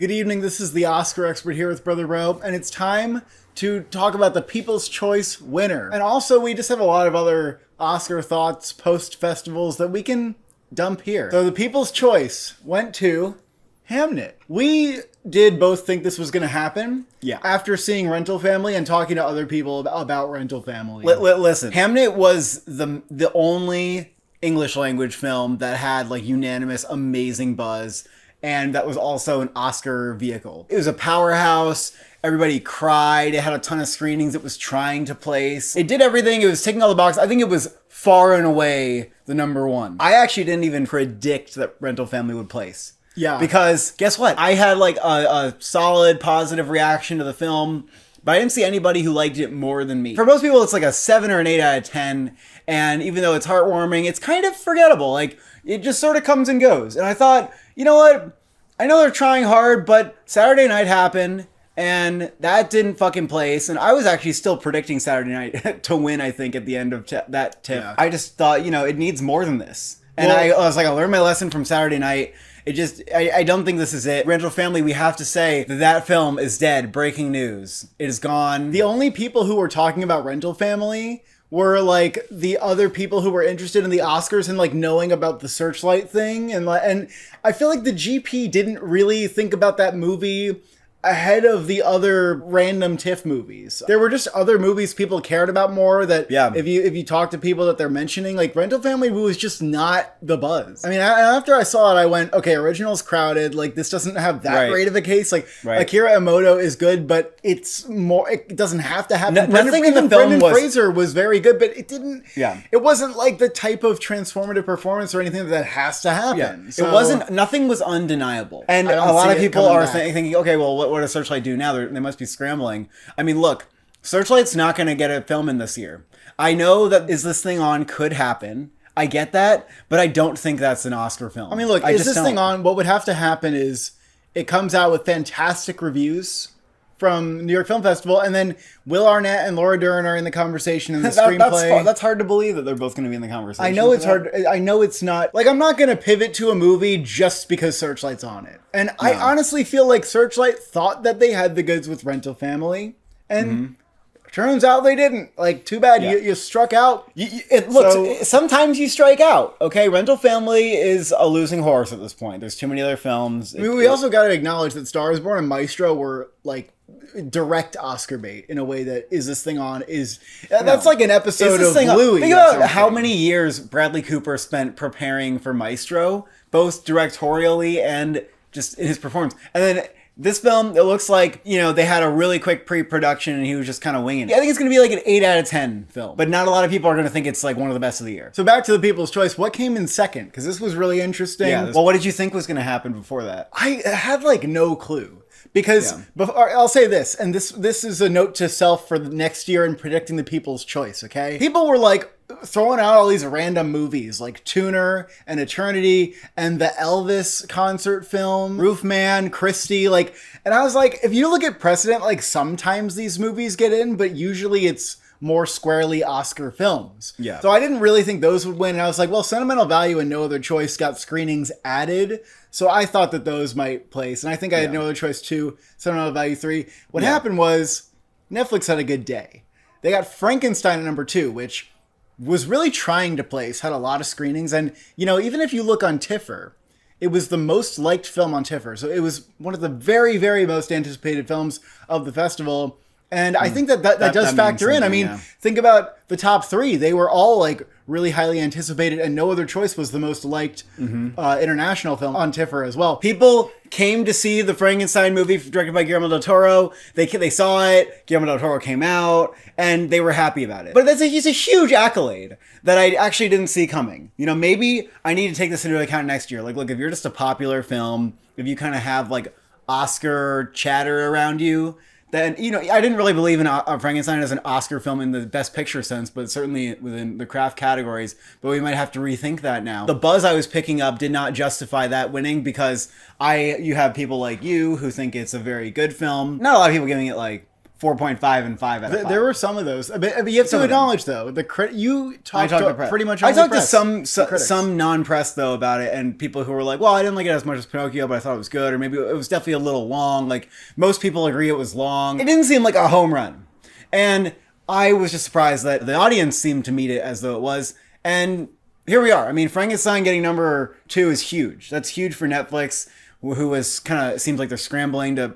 Good evening, this is the Oscar expert here with Brother Rope, and it's time to talk about the People's Choice winner. And also, we just have a lot of other Oscar thoughts post-festivals that we can dump here. So the People's Choice went to Hamnet. We did both think this was going to happen. Yeah. After seeing Rental Family and talking to other people about Rental Family. Listen, Hamnet was the only English language film that had like unanimous amazing buzz. And that was also an Oscar vehicle. It was a powerhouse. Everybody cried. It had a ton of screenings it was trying to place. It did everything. It was ticking all the boxes. I think it was far and away the number one. I actually didn't even predict that Rental Family would place. Yeah. Because guess what? I had like a solid positive reaction to the film, but I didn't see anybody who liked it more than me. For most people, it's like a 7 or an 8 out of 10. And even though it's heartwarming, it's kind of forgettable. Like, it just sort of comes and goes. And I thought, you know what? I know they're trying hard, but Saturday Night happened, and that didn't fucking place. And I was actually still predicting Saturday Night to win, I think, at the end of that TIFF. Yeah. I just thought, it needs more than this. And I was like, I learned my lesson from Saturday Night. I don't think this is it. Rental Family, we have to say that film is dead. Breaking news. It is gone. The only people who were talking about Rental Family were like the other people who were interested in the Oscars and like knowing about the Searchlight thing. And I feel like the GP didn't really think about that movie ahead of the other random TIFF movies. There were just other movies people cared about more that if you talk to people that they're mentioning, like Rental Family was just not the buzz. I mean, after I saw it, I went, okay, original's crowded. Like this doesn't have that great of a case. Like Akira Emoto is good, but it doesn't have to have. Nothing in the film Brendan Fraser was very good, but it didn't. Yeah. It wasn't like the type of transformative performance or anything that has to happen. Yeah. So, it wasn't. Nothing was undeniable. And a lot of people are thinking, okay, well, what does Searchlight do now? They must be scrambling. I mean, look, Searchlight's not going to get a film in this year. I know that Is This Thing On could happen. I get that, but I don't think that's an Oscar film. I mean, look, Is This Thing On, what would have to happen is it comes out with fantastic reviews from New York Film Festival, and then Will Arnett and Laura Dern are in the conversation in the screenplay. That's hard to believe that they're both going to be in the conversation. I know it's hard. I know it's not. Like, I'm not going to pivot to a movie just because Searchlight's on it. And I honestly feel like Searchlight thought that they had the goods with Rental Family, and turns out they didn't. Like, too bad. You struck out. Sometimes you strike out. Okay, Rental Family is a losing horse at this point. There's too many other films. I mean, we also got to acknowledge that Star is Born and Maestro were like direct Oscar bait in a way that Is This Thing On is. That's like an episode of Bluey. Think about how many years Bradley Cooper spent preparing for Maestro, both directorially and just in his performance. And then this film, it looks like, they had a really quick pre-production and he was just kind of winging it. I think it's going to be like an 8 out of 10 film. But not a lot of people are going to think it's like one of the best of the year. So back to the People's Choice. What came in second? Because this was really interesting. Yeah, well, what did you think was going to happen before that? I had like no clue. Because I'll say this, and this is a note to self for the next year in predicting the People's Choice, okay? People were like throwing out all these random movies like Tuner and Eternity and the Elvis concert film, Roofman, Christie, and I was like, if you look at precedent, like sometimes these movies get in, but usually it's more squarely Oscar films. Yeah. So I didn't really think those would win. And I was like, well, Sentimental Value and No Other Choice got screenings added. So I thought that those might place. And I think I had No Other Choice 2, Sentimental Value 3. What happened was Netflix had a good day. They got Frankenstein at number 2, which was really trying to place, had a lot of screenings. And, even if you look on TIFF, it was the most liked film on TIFF. So it was one of the very, very most anticipated films of the festival. And I think that does factor in. I mean, think about the top 3. They were all like really highly anticipated, and No Other Choice was the most liked international film on TIFF as well. People came to see the Frankenstein movie directed by Guillermo del Toro. They saw it. Guillermo del Toro came out, and they were happy about it. But it's a huge accolade that I actually didn't see coming. Maybe I need to take this into account next year. Like, look, if you're just a popular film, if you kind of have like Oscar chatter around you, then, I didn't really believe in Frankenstein as an Oscar film in the Best Picture sense, but certainly within the craft categories. But we might have to rethink that now. The buzz I was picking up did not justify that winning because you have people like you who think it's a very good film. Not a lot of people giving it like 4.5 and 5 out of 5. There were some of those. But you have to acknowledge, though, you talked to pretty much all I talked to some non-press, though, about it, and people who were like, well, I didn't like it as much as Pinocchio, but I thought it was good, or maybe it was definitely a little long. Like, most people agree it was long. It didn't seem like a home run. And I was just surprised that the audience seemed to meet it as though it was. And here we are. I mean, Frankenstein getting number 2 is huge. That's huge for Netflix, who was kind of, seems like they're scrambling to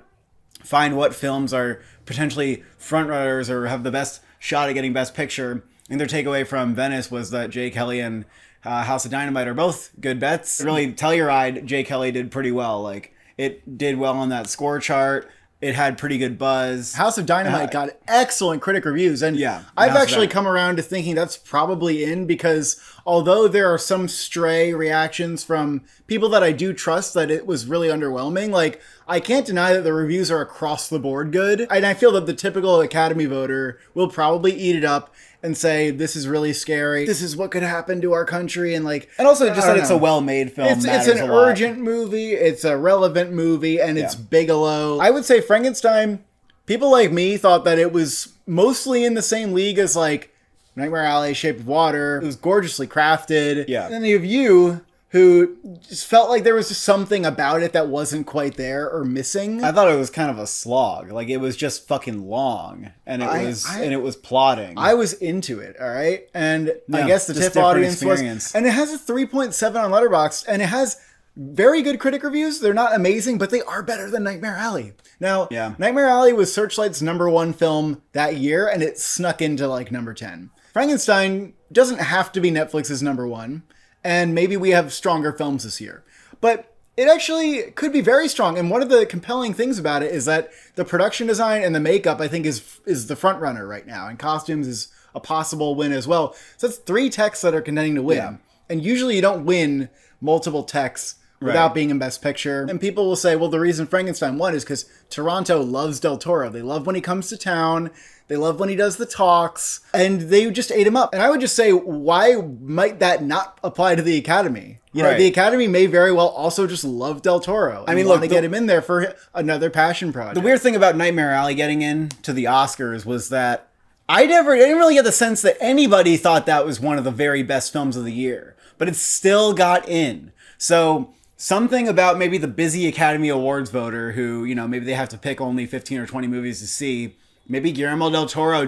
find what films are potentially frontrunners or have the best shot at getting Best Picture. And their takeaway from Venice was that Jay Kelly and House of Dynamite are both good bets. Really, Telluride, Jay Kelly did pretty well. Like, it did well on that score chart. It had pretty good buzz. House of Dynamite got excellent critic reviews. And yeah, I've actually come around to thinking that's probably in because although there are some stray reactions from people that I do trust that it was really underwhelming, like, I can't deny that the reviews are across the board good. And I feel that the typical Academy voter will probably eat it up and say, this is really scary. This is what could happen to our country. And also just that it's a well-made film. It's an urgent movie. It's a relevant movie, and it's Bigelow. I would say Frankenstein, people like me thought that it was mostly in the same league as Nightmare Alley, Shape of Water. It was gorgeously crafted. Yeah. And then you have you, who just felt like there was just something about it that wasn't quite there or missing. I thought it was kind of a slog. Like, it was just fucking long, and it was plotting. I was into it, all right? And I guess the TIFF audience was. And it has a 3.7 on Letterboxd, and it has very good critic reviews. They're not amazing, but they are better than Nightmare Alley. Now, Nightmare Alley was Searchlight's #1 film that year, and it snuck into number 10. Frankenstein doesn't have to be Netflix's #1. And maybe we have stronger films this year. But it actually could be very strong. And one of the compelling things about it is that the production design and the makeup, I think, is the front runner right now. And costumes is a possible win as well. So that's 3 techs that are contending to win. Yeah. And usually you don't win multiple techs without being in Best Picture. And people will say, well, the reason Frankenstein won is because Toronto loves Del Toro. They love when he comes to town. They love when he does the talks, and they just ate him up. And I would just say, why might that not apply to the Academy? You know, the Academy may very well also just love Del Toro. I mean, want to get him in there for another passion project. The weird thing about Nightmare Alley getting into the Oscars was that I didn't really get the sense that anybody thought that was one of the very best films of the year, but it still got in. So something about maybe the busy Academy Awards voter who, maybe they have to pick only 15 or 20 movies to see. Maybe Guillermo del Toro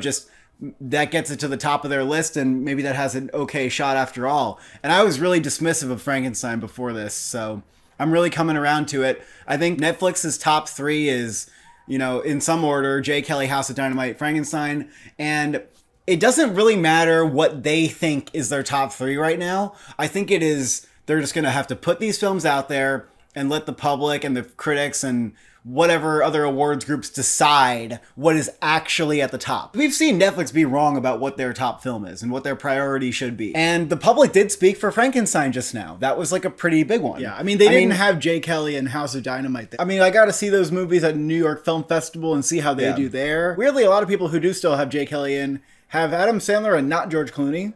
that gets it to the top of their list, and maybe that has an okay shot after all. And I was really dismissive of Frankenstein before this, so I'm really coming around to it. I think Netflix's top 3 is, in some order, Jay Kelly, House of Dynamite, Frankenstein, and it doesn't really matter what they think is their top 3 right now. I think they're just going to have to put these films out there and let the public and the critics and whatever other awards groups decide what is actually at the top. We've seen Netflix be wrong about what their top film is and what their priority should be. And the public did speak for Frankenstein just now. That was a pretty big one. Yeah, I mean, they didn't have Jay Kelly and House of Dynamite there. I mean, I got to see those movies at New York Film Festival and see how they do there. Weirdly, a lot of people who do still have Jay Kelly in have Adam Sandler and not George Clooney.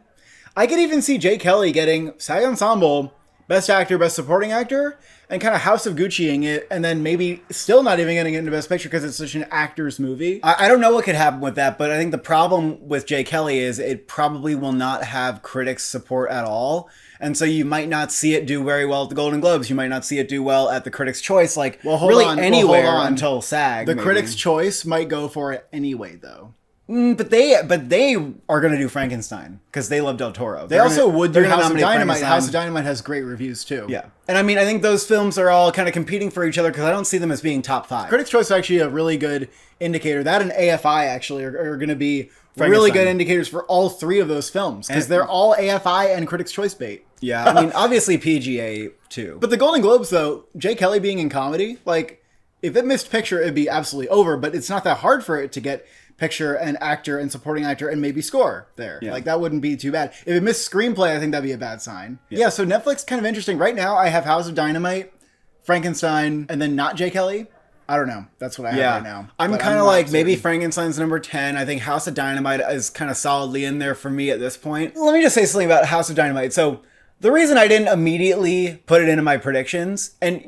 I could even see Jay Kelly getting SAG Ensemble, Best Actor, Best Supporting Actor, and kind of House of Gucciing it, and then maybe still not even getting into Best Picture because it's such an actor's movie. I don't know what could happen with that, but I think the problem with Jay Kelly is it probably will not have critics' support at all. And so you might not see it do very well at the Golden Globes. You might not see it do well at the Critics' Choice, anywhere until SAG. The Critics' Choice might go for it anyway, though. But they are going to do Frankenstein because they love Del Toro. They also would do House of Dynamite. House of Dynamite has great reviews too. Yeah. And I mean, I think those films are all kind of competing for each other because I don't see them as being top 5. Critics' Choice is actually a really good indicator. That and AFI actually are going to be really good indicators for all 3 of those films because they're all AFI and Critics' Choice bait. Yeah. I mean, obviously PGA too. But the Golden Globes though, Jay Kelly being in comedy, if it missed picture, it'd be absolutely over, but it's not that hard for it to get picture and actor and supporting actor and maybe score there. Yeah. That wouldn't be too bad. If it missed screenplay, I think that'd be a bad sign. Yeah, so Netflix kind of interesting. Right now, I have House of Dynamite, Frankenstein, and then not Jay Kelly. I don't know. That's what I have right now. I'm kind of maybe Frankenstein's number 10. I think House of Dynamite is kind of solidly in there for me at this point. Let me just say something about House of Dynamite. So the reason I didn't immediately put it into my predictions, and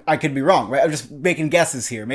I could be wrong, right? I'm just making guesses here,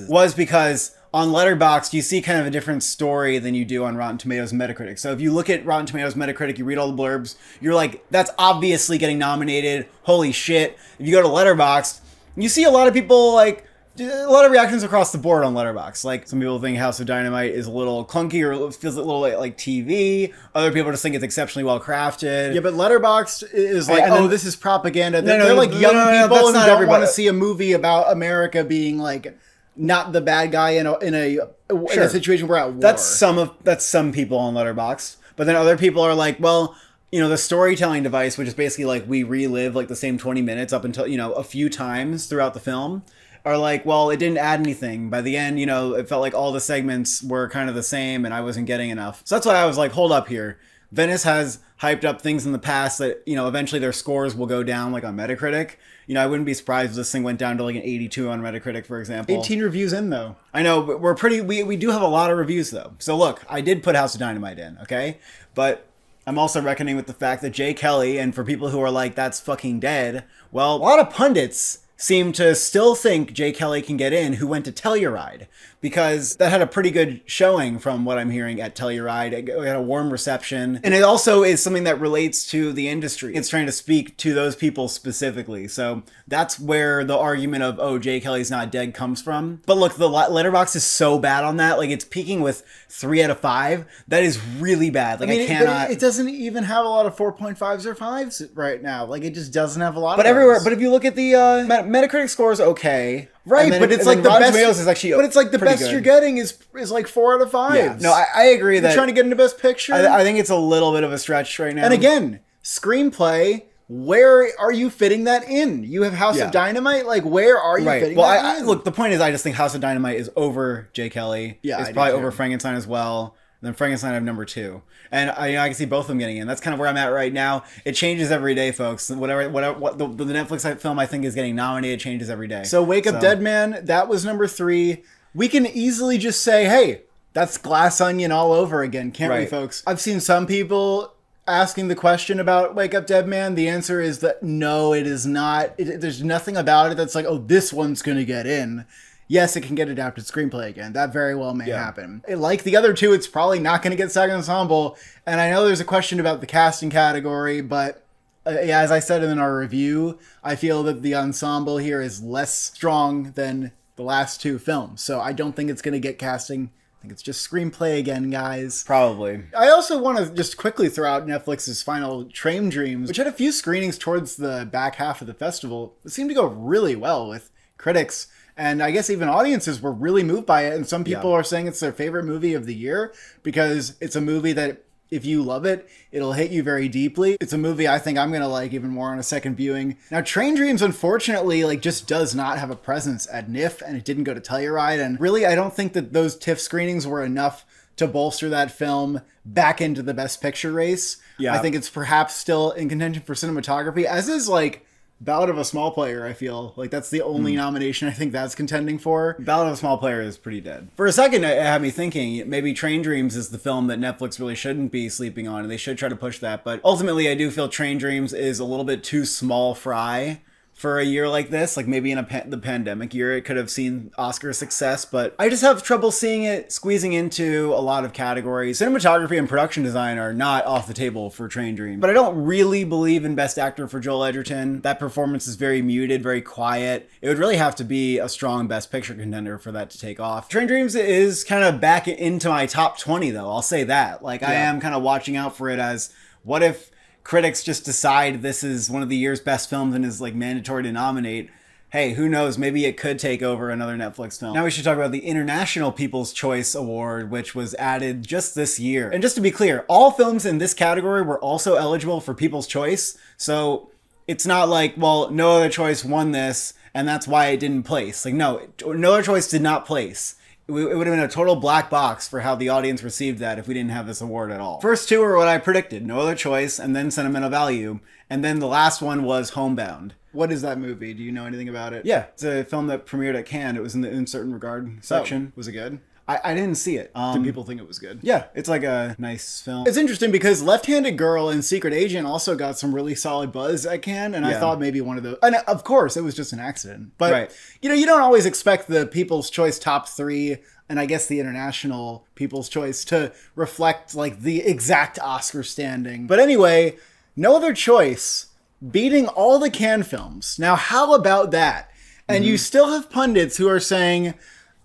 was because on Letterboxd, you see kind of a different story than you do on Rotten Tomatoes and Metacritic. So if you look at Rotten Tomatoes, Metacritic, you read all the blurbs, you're like, that's obviously getting nominated. Holy shit. If you go to Letterboxd, you see a lot of people like, a lot of reactions across the board on Letterboxd. Like, some people think House of Dynamite is a little clunky or feels a little like TV. Other people just think it's exceptionally well crafted. Yeah, but Letterboxd is like, and then, this is propaganda. They're like young people who don't want to see a movie about America being like not the bad guy in a situation we're at war. That's some people on Letterboxd. But then other people are like, well, the storytelling device, which is basically like we relive like the same 20 minutes up until, a few times throughout the film, are like, well, it didn't add anything. By the end, it felt like all the segments were kind of the same and I wasn't getting enough. So that's why I was like, hold up here. Venice has hyped up things in the past that, eventually their scores will go down, like on Metacritic. I wouldn't be surprised if this thing went down to like an 82 on Metacritic, for example. 18 reviews in, though. I know, but we do have a lot of reviews, though. So look, I did put House of Dynamite in, okay? But I'm also reckoning with the fact that Jay Kelly, and for people who are like, that's fucking dead, well, a lot of pundits seem to still think Jay Kelly can get in, who went to Telluride, because that had a pretty good showing from what I'm hearing at Telluride. It had a warm reception. And it also is something that relates to the industry. It's trying to speak to those people specifically. So that's where the argument of, oh, Jay Kelly's not dead comes from. But look, the Letterboxd is so bad on that. Like, it's peaking with 3 out of 5. That is really bad. Like, I cannot... It doesn't even have a lot of 4.5s or 5s right now. Like, it just doesn't have a lot but of everywhere. those. But if you look at the Metacritic score is okay. Right, but it's like the best. Is actually but it's like the best you're getting is like 4 out of 5. Yeah. No, I agree that you're trying to get into Best Picture. I think it's a little bit of a stretch right now. And again, screenplay. Where are you fitting that in? You have House of Dynamite. Like, where are you fitting that in? Look, the point is, I just think House of Dynamite is over Jay Kelly. Yeah, it's probably over Frankenstein as well. And then Frankenstein I have number 2. And I can see both of them getting in. That's kind of where I'm at right now. It changes every day, folks. What the Netflix film I think is getting nominated changes every day. So Wake Up Dead Man, that was number 3. We can easily just say, hey, that's Glass Onion all over again, can't we, folks? I've seen some people asking the question about Wake Up Dead Man. The answer is that no, it is not. There's nothing about it that's like, oh, this one's going to get in. Yes, it can get adapted screenplay again. That very well may happen. Like the other two, it's probably not going to get SAG Ensemble. And I know there's a question about the casting category, but as I said in our review, I feel that the ensemble here is less strong than the last 2 films. So I don't think it's going to get casting. I think it's just screenplay again, guys. Probably. I also want to just quickly throw out Netflix's final Train Dreams, which had a few screenings towards the back half of the festival. It seemed to go really well with critics. And I guess even audiences were really moved by it. And some people are saying it's their favorite movie of the year because it's a movie that if you love it, it'll hit you very deeply. It's a movie I think I'm going to like even more on a second viewing. Now, Train Dreams, unfortunately, just does not have a presence at NIFF, and it didn't go to Telluride. And really, I don't think that those TIFF screenings were enough to bolster that film back into the Best Picture race. Yeah. I think it's perhaps still in contention for cinematography, as is Ballad of a Small Player. I feel like that's the only nomination I think that's contending for. Ballad of a Small Player is pretty dead. For a second, it had me thinking maybe Train Dreams is the film that Netflix really shouldn't be sleeping on, and they should try to push that. But ultimately, I do feel Train Dreams is a little bit too small fry for a year like this. Like maybe in the pandemic year, it could have seen Oscar success, but I just have trouble seeing it squeezing into a lot of categories. Cinematography and production design are not off the table for Train Dreams, but I don't really believe in Best Actor for Joel Edgerton. That performance is very muted, very quiet. It would really have to be a strong Best Picture contender for that to take off. Train Dreams is kind of back into my top 20 though, I'll say that. I am kind of watching out for it as, what if critics just decide this is one of the year's best films and is mandatory to nominate? Hey, who knows? Maybe it could take over another Netflix film. Now we should talk about the International People's Choice Award, which was added just this year. And just to be clear, all films in this category were also eligible for People's Choice. So it's not like, well, No Other Choice won this and that's why it didn't place. No, No Other Choice did not place. It would have been a total black box for how the audience received that if we didn't have this award at all. First 2 are what I predicted, No Other Choice, and then Sentimental Value, and then the last one was Homebound. What is that movie? Do you know anything about it? Yeah, it's a film that premiered at Cannes. It was in the In Certain Regard section. Oh, was it good? I didn't see it. Do people think it was good? Yeah, it's like a nice film. It's interesting because Left-Handed Girl and Secret Agent also got some really solid buzz at Cannes, and I thought maybe one of those. And of course, it was just an accident. But you don't always expect the People's Choice top 3, and I guess the international People's Choice to reflect like the exact Oscar standing. But anyway, No Other Choice beating all the Cannes films. Now, how about that? And you still have pundits who are saying,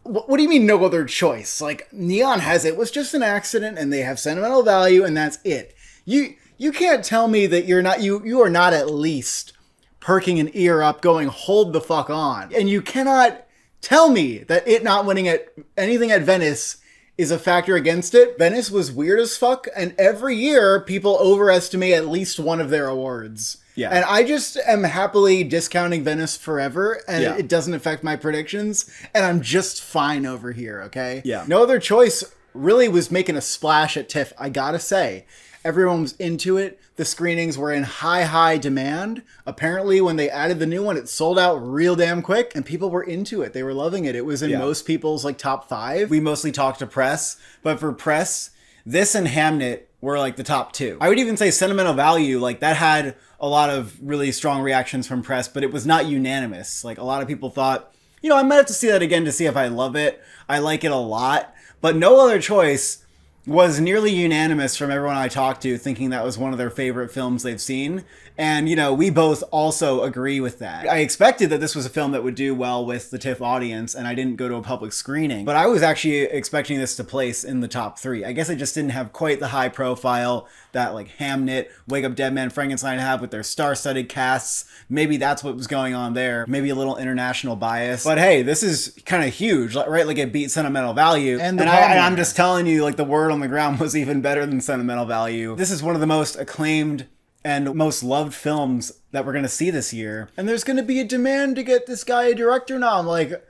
what do you mean no other choice? Like, Neon has it was just an accident and they have sentimental value and that's it. You can't tell me that you are not at least perking an ear up going, hold the fuck on. And you cannot tell me that it not winning at anything at Venice is a factor against it. Venice was weird as fuck, and every year people overestimate at least one of their awards. Yeah. And I just am happily discounting Venice forever, and it doesn't affect my predictions, and I'm just fine over here, okay? Yeah. No Other Choice really was making a splash at TIFF, I gotta say. Everyone was into it. The screenings were in high demand. Apparently, when they added the new one, it sold out real damn quick, and people were into it. They were loving it. It was in most people's like top 5. We mostly talked to press, but for press, this and Hamnet were like the top 2. I would even say Sentimental Value, like that had a lot of really strong reactions from press, but it was not unanimous. Like a lot of people thought, I might have to see that again to see if I love it. I like it a lot, but No Other Choice was nearly unanimous from everyone I talked to, thinking that was one of their favorite films they've seen. And, we both also agree with that. I expected that this was a film that would do well with the TIFF audience, and I didn't go to a public screening. But I was actually expecting this to place in the top 3. I guess it just didn't have quite the high profile that, like, Hamnet, Wake Up Dead Man, Frankenstein have with their star-studded casts. Maybe that's what was going on there. Maybe a little international bias. But hey, this is kind of huge, right? Like, it beat Sentimental Value. And I'm just telling you, like, the word on the ground was even better than Sentimental Value. This is one of the most acclaimed and most loved films that we're going to see this year. And there's going to be a demand to get this guy a director now. I'm like,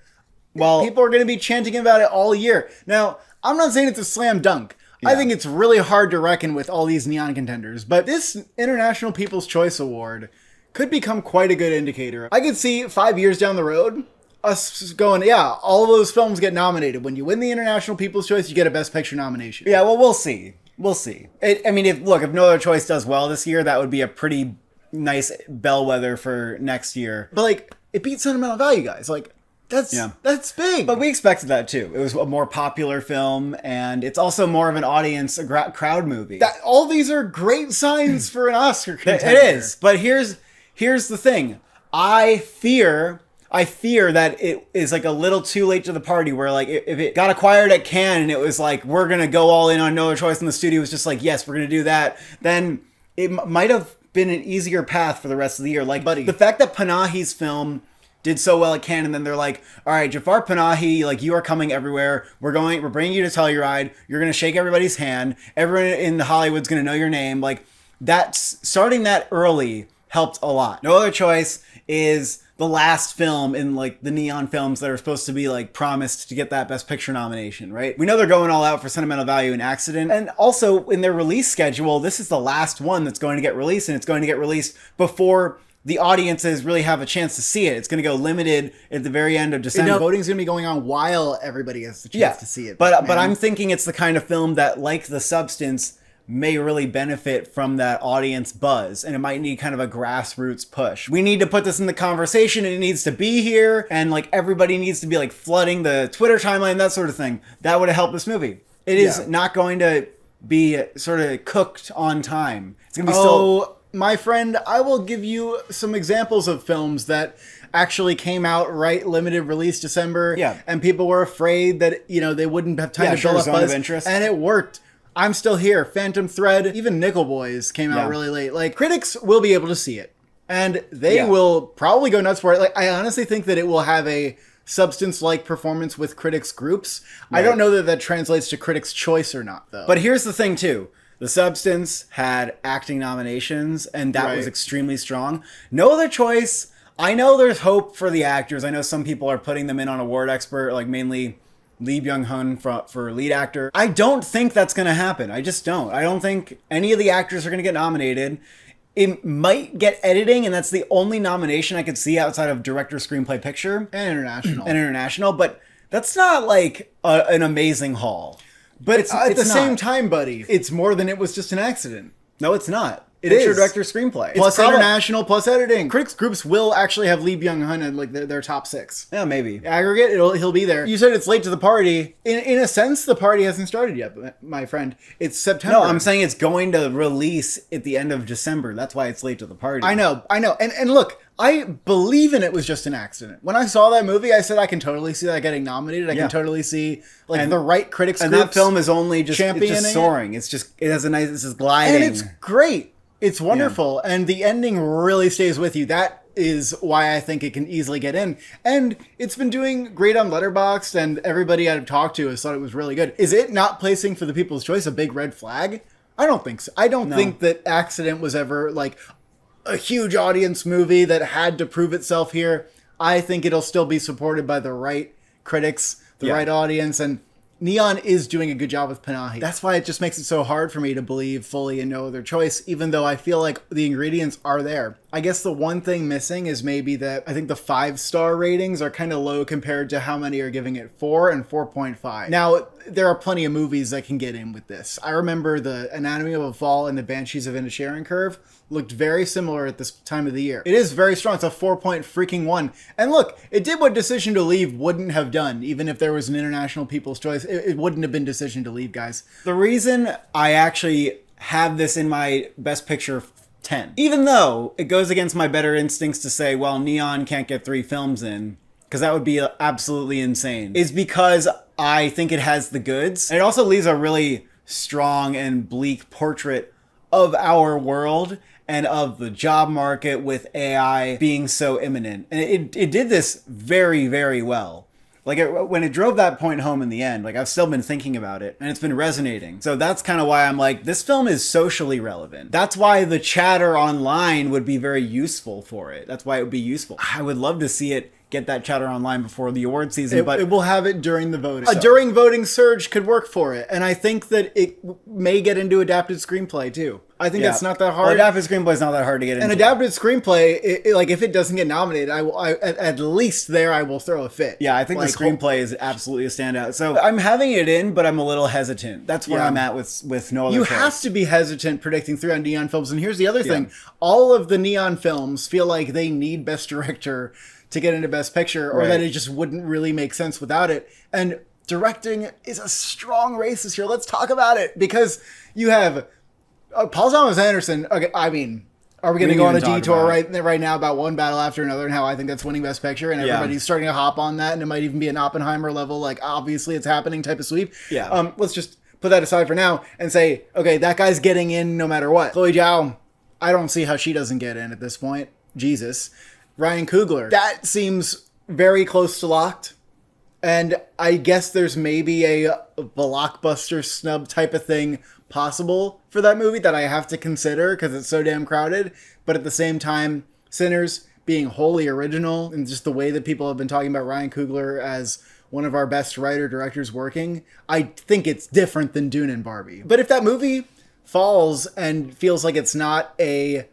well, people are going to be chanting about it all year. Now, I'm not saying it's a slam dunk. Yeah. I think it's really hard to reckon with all these neon contenders. But this International People's Choice Award could become quite a good indicator. I could see 5 years down the road us going, all of those films get nominated. When you win the International People's Choice, you get a Best Picture nomination. Yeah, well, we'll see. We'll see. If No Other Choice does well this year, that would be a pretty nice bellwether for next year. But, like, it beat Sentimental Value, guys. Like, that's big. But we expected that, too. It was a more popular film, and it's also more of an audience, crowd movie. All these are great signs for an Oscar contender. It is. But here's the thing. I fear that it is like a little too late to the party where like if it got acquired at Cannes and it was like, we're going to go all in on No Other Choice and the studio was just like, yes, we're going to do that, then it might have been an easier path for the rest of the year. Like, buddy, the fact that Panahi's film did so well at Cannes and then they're like, all right, Jafar Panahi, like you are coming everywhere. We're bringing you to Telluride. You're going to shake everybody's hand. Everyone in Hollywood's going to know your name. Like starting that early helped a lot. No Other Choice is the last film in like the neon films that are supposed to be like promised to get that Best Picture nomination, right? We know they're going all out for Sentimental Value and Accident. And also in their release schedule, this is the last one that's going to get released, and it's going to get released before the audiences really have a chance to see it. It's going to go limited at the very end of December. Voting's going to be going on while everybody has the chance to see it. But I'm thinking it's the kind of film that, like The Substance, may really benefit from that audience buzz, and it might need kind of a grassroots push. We need to put this in the conversation, and it needs to be here, and like everybody needs to be like flooding the Twitter timeline, that sort of thing. That would have helped this movie. It is not going to be sort of cooked on time. It's going to be my friend, I will give you some examples of films that actually came out limited release December, and people were afraid that they wouldn't have time to build up buzz, and it worked. I'm Still Here, Phantom Thread, even Nickel Boys came out really late. Like, critics will be able to see it, and they will probably go nuts for it. Like, I honestly think that it will have a Substance-like performance with critics groups. Right. I don't know that translates to Critics' Choice or not, though. But here's the thing, too. The Substance had acting nominations, and that was extremely strong. No Other Choice, I know there's hope for the actors. I know some people are putting them in on Award Expert, like mainly Lee Byung-hun for lead actor. I don't think that's going to happen. I just don't. I don't think any of the actors are going to get nominated. It might get editing, and that's the only nomination I could see outside of director, screenplay, picture. And international. But That's not like an amazing haul. But It's at the not. same time, buddy, it's more than it was just an accident. No, it's not. It Picture, is. director, screenplay. Plus international, plus editing. Critics groups will actually have Lee Byung-hun in like their top 6. Yeah, maybe. Aggregate, he'll be there. You said it's late to the party. In a sense, the party hasn't started yet, my friend. It's September. No, I'm saying it's going to release at the end of December. That's why it's late to the party. I know. And look, I believe it was just an accident. When I saw that movie, I said I can totally see that getting nominated. I can totally see the right critics and groups that film is only just championing it's just soaring. It has a nice. This is gliding, and it's great. It's wonderful, and the ending really stays with you. That is why I think it can easily get in. And it's been doing great on Letterboxd, and everybody I've talked to has thought it was really good. Is it not placing for the People's Choice a big red flag? I don't think so. I don't think that Accident was ever like a huge audience movie that had to prove itself here. I think it'll still be supported by the right critics, the right audience, and Neon is doing a good job with Panahi. That's why it just makes it so hard for me to believe fully in No Other Choice, even though I feel like the ingredients are there. I guess the one thing missing is maybe that I think the 5-star ratings are kind of low compared to how many are giving it 4 and 4.5. Now, there are plenty of movies that can get in with this. I remember the Anatomy of a Fall and the Banshees of Inisherin Curve looked very similar at this time of the year. It is very strong. It's a 4.1. And look, it did what Decision to Leave wouldn't have done, even if there was an international People's Choice. It wouldn't have been Decision to Leave, guys. The reason I actually have this in my Best Picture 10, even though it goes against my better instincts to say, well, Neon can't get 3 films in, because that would be absolutely insane, is because I think it has the goods. And it also leaves a really strong and bleak portrait of our world and of the job market with AI being so imminent. And it did this very, very well. Like, when it drove that point home in the end, like, I've still been thinking about it, and it's been resonating. So that's kind of why I'm like, this film is socially relevant. That's why the chatter online would be very useful for it. That's why it would be useful. I would love to see it get that chatter online before the award season, but it will have it during the voting. A during voting surge could work for it, and I think that it may get into adapted screenplay too. I think that's not that hard. Well, adapted screenplay is not that hard to get into. An adapted screenplay, like if it doesn't get nominated, at least there I will throw a fit. Yeah, I think the screenplay is absolutely a standout. So I'm having it in, but I'm a little hesitant. That's where I'm at with No Other Choice. You have to be hesitant predicting 3 on Neon films, and here's the other thing: all of the Neon films feel like they need Best Director to get into Best Picture, or that it just wouldn't really make sense without it. And directing is a strong race this year. Let's talk about it, because you have Paul Thomas Anderson. Okay, I mean, are we going to go on a detour right now about one battle after another and how I think that's winning Best Picture, and everybody's starting to hop on that, and it might even be an Oppenheimer level, like obviously it's happening type of sweep. Yeah. Let's just put that aside for now and say, okay, that guy's getting in no matter what. Chloe Zhao, I don't see how she doesn't get in at this point. Jesus. Ryan Coogler. That seems very close to locked. And I guess there's maybe a blockbuster snub type of thing possible for that movie that I have to consider because it's so damn crowded. But at the same time, Sinners being wholly original and just the way that people have been talking about Ryan Coogler as one of our best writer-directors working, I think it's different than Dune and Barbie. But if that movie falls and feels like it's not a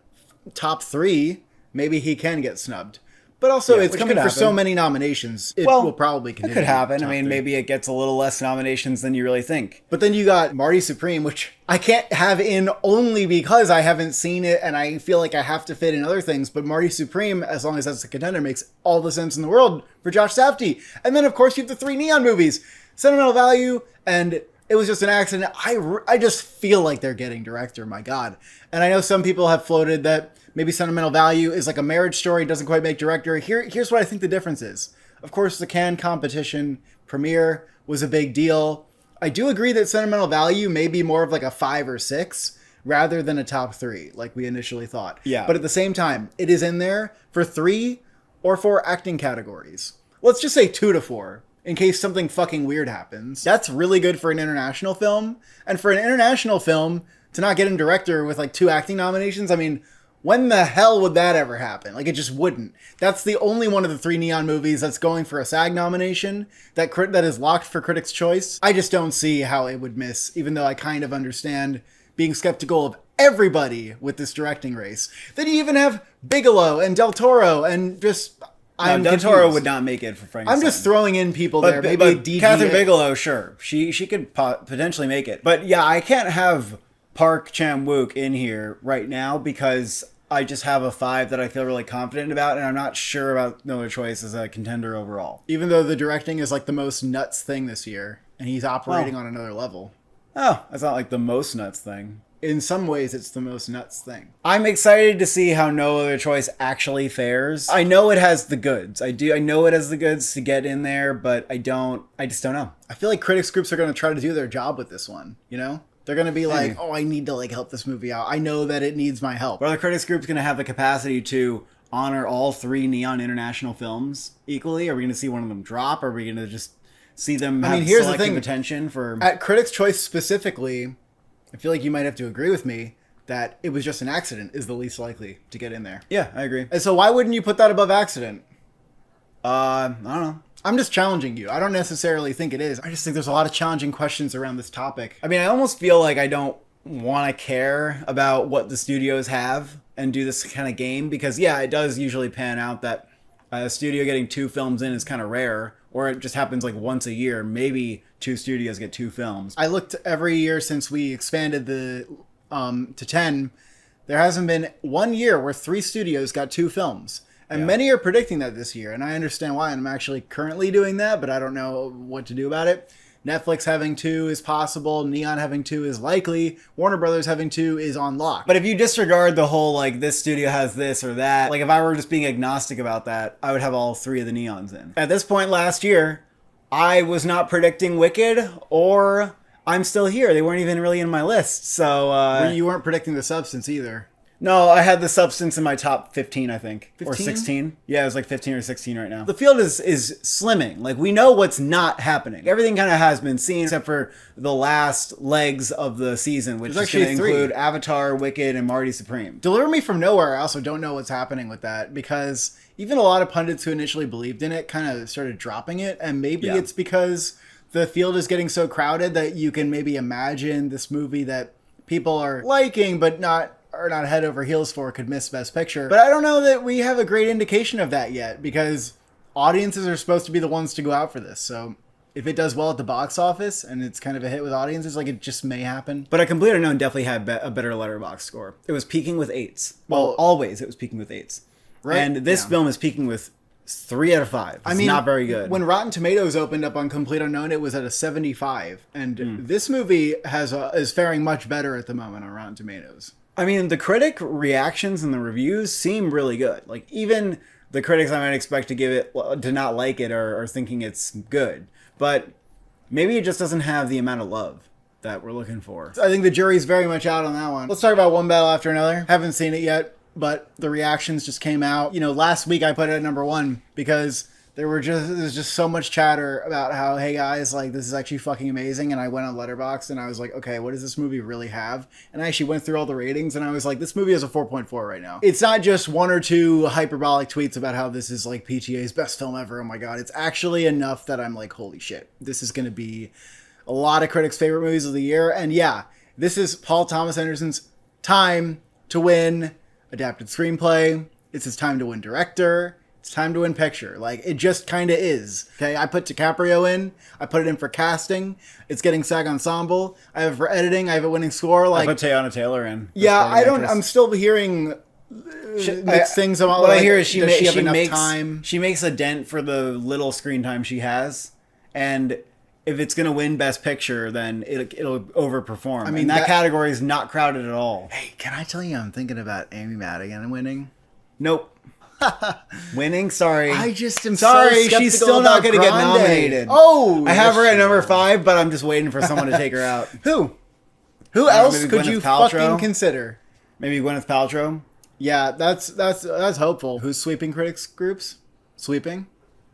top 3, maybe he can get snubbed. But also, it's coming for so many nominations. It will probably continue. It could happen. I mean, maybe it gets a little less nominations than you really think. But then you got Marty Supreme, which I can't have in only because I haven't seen it and I feel like I have to fit in other things. But Marty Supreme, as long as that's a contender, makes all the sense in the world for Josh Safdie. And then, of course, you have the 3 Neon movies, Sentimental Value, and It Was Just an Accident. I just feel like they're getting director, my God. And I know some people have floated that maybe Sentimental Value is like a marriage story, doesn't quite make director. Here's what I think the difference is. Of course, the Cannes competition premiere was a big deal. I do agree that Sentimental Value may be more of like a 5 or 6 rather than a top 3, like we initially thought. Yeah. But at the same time, it is in there for 3 or 4 acting categories. Let's just say 2 to 4. In case something fucking weird happens. That's really good for an international film. And for an international film to not get in director with like 2 acting nominations, I mean, when the hell would that ever happen? Like, it just wouldn't. That's the only one of the 3 Neon movies that's going for a SAG nomination that is locked for Critics' Choice. I just don't see how it would miss, even though I kind of understand being skeptical of everybody with this directing race. Then you even have Bigelow and Del Toro and just Del Toro would not make it for Frankenstein. I'm just throwing in people there. Maybe DG. Catherine Bigelow, sure. She could potentially make it. But yeah, I can't have Park Chan-wook in here right now because I just have a 5 that I feel really confident about, and I'm not sure about No Other Choice as a contender overall. Even though the directing is like the most nuts thing this year, and he's operating on another level. Oh, that's not like the most nuts thing. In some ways, it's the most nuts thing. I'm excited to see how No Other Choice actually fares. I know it has the goods. I know it has the goods to get in there, but I just don't know. I feel like critics groups are going to try to do their job with this one, you know? They're going to be like, oh, I need to like help this movie out. I know that it needs my help. But are the critics groups going to have the capacity to honor all 3 Neon International films equally? Are we going to see one of them drop? Are we going to just see them have here's selective the thing. attention for... At Critics' Choice specifically, I feel like you might have to agree with me that It Was Just an Accident is the least likely to get in there. Yeah, I agree. And so why wouldn't you put that above Accident? I don't know. I'm just challenging you. I don't necessarily think it is. I just think there's a lot of challenging questions around this topic. I mean, I almost feel like I don't want to care about what the studios have and do this kind of game because, yeah, it does usually pan out that a studio getting 2 films in is kind of rare, or it just happens like once a year. Maybe 2 studios get 2 films. I looked every year since we expanded the to 10. There hasn't been one year where 3 studios got 2 films. And many are predicting that this year, and I understand why, and I'm actually currently doing that, but I don't know what to do about it. Netflix having 2 is possible, Neon having 2 is likely, Warner Brothers having 2 is on lock. But if you disregard the whole, like, this studio has this or that, like, if I were just being agnostic about that, I would have all 3 of the Neons in. At this point last year, I was not predicting Wicked, or I'm Still Here. They weren't even really in my list, so... You weren't predicting The Substance either. No, I had The Substance in my top 15, I think. 15? Or 16. Yeah, it was like 15 or 16 right now. The field is slimming. Like, we know what's not happening. Everything kind of has been seen, except for the last legs of the season, which is going to include Avatar, Wicked, and Marty Supreme. Deliver Me From Nowhere, I also don't know what's happening with that, because even a lot of pundits who initially believed in it kind of started dropping it, and maybe it's because the field is getting so crowded that you can maybe imagine this movie that people are liking, but are not head over heels for could miss Best Picture. But I don't know that we have a great indication of that yet, because audiences are supposed to be the ones to go out for this. So if it does well at the box office and it's kind of a hit with audiences, like, it just may happen. But A Complete Unknown definitely had a better Letterboxd score. It was peaking with 8s. Well, always it was peaking with 8s. Right? And this film is peaking with 3 out of 5. It's not very good. When Rotten Tomatoes opened up on Complete Unknown, it was at a 75. And this movie is faring much better at the moment on Rotten Tomatoes. I mean, the critic reactions and the reviews seem really good. Like, even the critics I might expect to give it, to not like it, are thinking it's good. But maybe it just doesn't have the amount of love that we're looking for. I think the jury's very much out on that one. Let's talk about One Battle After Another. Haven't seen it yet, but the reactions just came out. You know, last week I put it at number 1 because there's just so much chatter about how, hey guys, like, this is actually fucking amazing. And I went on Letterboxd and I was like, okay, what does this movie really have? And I actually went through all the ratings and I was like, this movie has a 4.4 right now. It's not just 1 or 2 hyperbolic tweets about how this is like PTA's best film ever. Oh my God. It's actually enough that I'm like, holy shit, this is going to be a lot of critics' favorite movies of the year. And yeah, this is Paul Thomas Anderson's time to win adapted screenplay. It's his time to win director. It's time to win picture. Like, it just kind of is. Okay, I put DiCaprio in. I put it in for casting. It's getting SAG Ensemble. I have it for editing. I have a winning score. Like, I put Teyana Taylor in. Yeah, I'm still hearing mixed things about what I hear is she makes a dent for the little screen time she has, and if it's gonna win Best Picture, then it'll overperform. I mean, that category is not crowded at all. Hey, can I tell you I'm thinking about Amy Madigan winning? Nope. Winning? Sorry. I just am sorry. So she's still not going to get nominated. Oh, I have her at number 5, but I'm just waiting for someone to take her out. Who else could you fucking consider? Maybe Gwyneth Paltrow. Yeah, that's hopeful. Who's sweeping critics groups? Sweeping?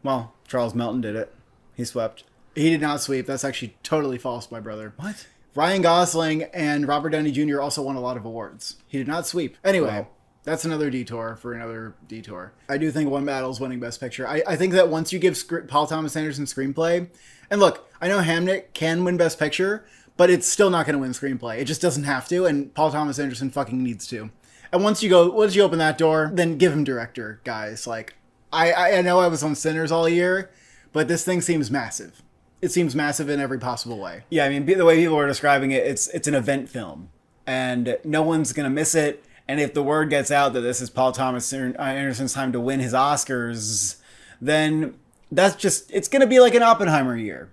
Well, Charles Melton did it. He swept. He did not sweep. That's actually totally false, my brother. What? Ryan Gosling and Robert Downey Jr. also won a lot of awards. He did not sweep. Anyway. Well, that's another detour for another detour. I do think One Battle's winning Best Picture. I think that once you give Paul Thomas Anderson screenplay, and look, I know Hamnet can win Best Picture, but it's still not going to win screenplay. It just doesn't have to, and Paul Thomas Anderson fucking needs to. And once you open that door, then give him director, guys. Like, I know I was on Sinners all year, but this thing seems massive. It seems massive in every possible way. Yeah, I mean, the way people are describing it, it's an event film, and no one's gonna miss it. And if the word gets out that this is Paul Thomas Anderson's time to win his Oscars, then it's gonna be like an Oppenheimer year.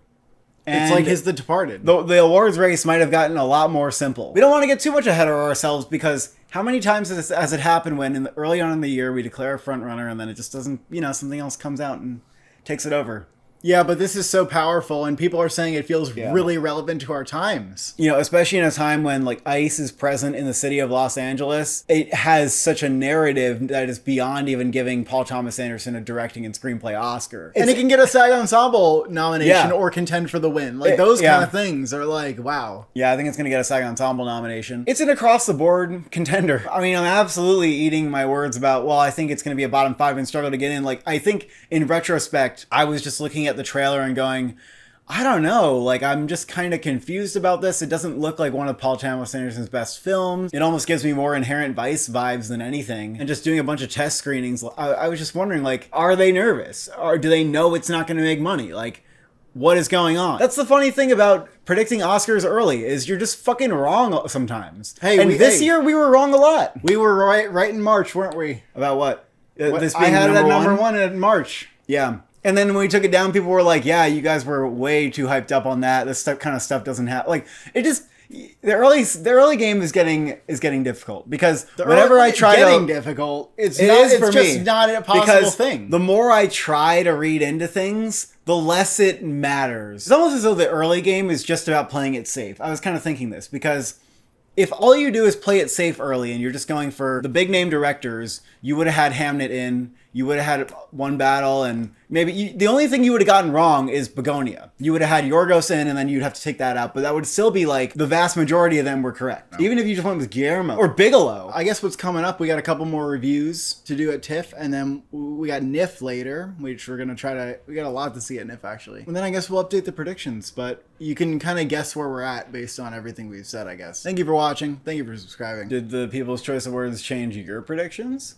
And it's like his The Departed. The awards race might have gotten a lot more simple. We don't want to get too much ahead of ourselves because how many times has it happened when early on in the year we declare a front runner and then it just doesn't, something else comes out and takes it over. Yeah, but this is so powerful, and people are saying it feels really relevant to our times. Especially in a time when like ICE is present in the city of Los Angeles, it has such a narrative that is beyond even giving Paul Thomas Anderson a directing and screenplay Oscar. And it can get a SAG Ensemble nomination or contend for the win. Like those kind of things are like, wow. Yeah, I think it's going to get a SAG Ensemble nomination. It's an across-the-board contender. I mean, I'm absolutely eating my words about, well, I think it's going to be a bottom 5 and struggle to get in. Like, I think in retrospect, I was just looking at the trailer and going, I don't know, like I'm just kind of confused about this. It doesn't look like one of Paul Thomas Anderson's best films. It almost gives me more Inherent Vice vibes than anything. And just doing a bunch of test screenings, I was just wondering, like, are they nervous? Or do they know it's not going to make money? Like, what is going on? That's the funny thing about predicting Oscars early, is you're just fucking wrong sometimes. This year we were wrong a lot. We were right in March, weren't we? About what? This being I had it at number one in March. Yeah. And then when we took it down, people were like, yeah, you guys were way too hyped up on that. This kind of stuff doesn't happen. Like, it just, the early game is getting difficult because whenever I try difficult, it's just not a possible thing. The more I try to read into things, the less it matters. It's almost as though the early game is just about playing it safe. I was kind of thinking this because if all you do is play it safe early and you're just going for the big name directors, you would have had Hamnet in, you would have had one battle, and maybe the only thing you would have gotten wrong is Begonia. You would have had Yorgos in, and then you'd have to take that out, but that would still be like the vast majority of them were correct. No. Even if you just went with Guillermo or Bigelow. I guess what's coming up, we got a couple more reviews to do at TIFF, and then we got NIF later, which we're going to we got a lot to see at NIF actually. And then I guess we'll update the predictions, but you can kind of guess where we're at based on everything we've said, I guess. Thank you for watching. Thank you for subscribing. Did the People's Choice Awards change your predictions?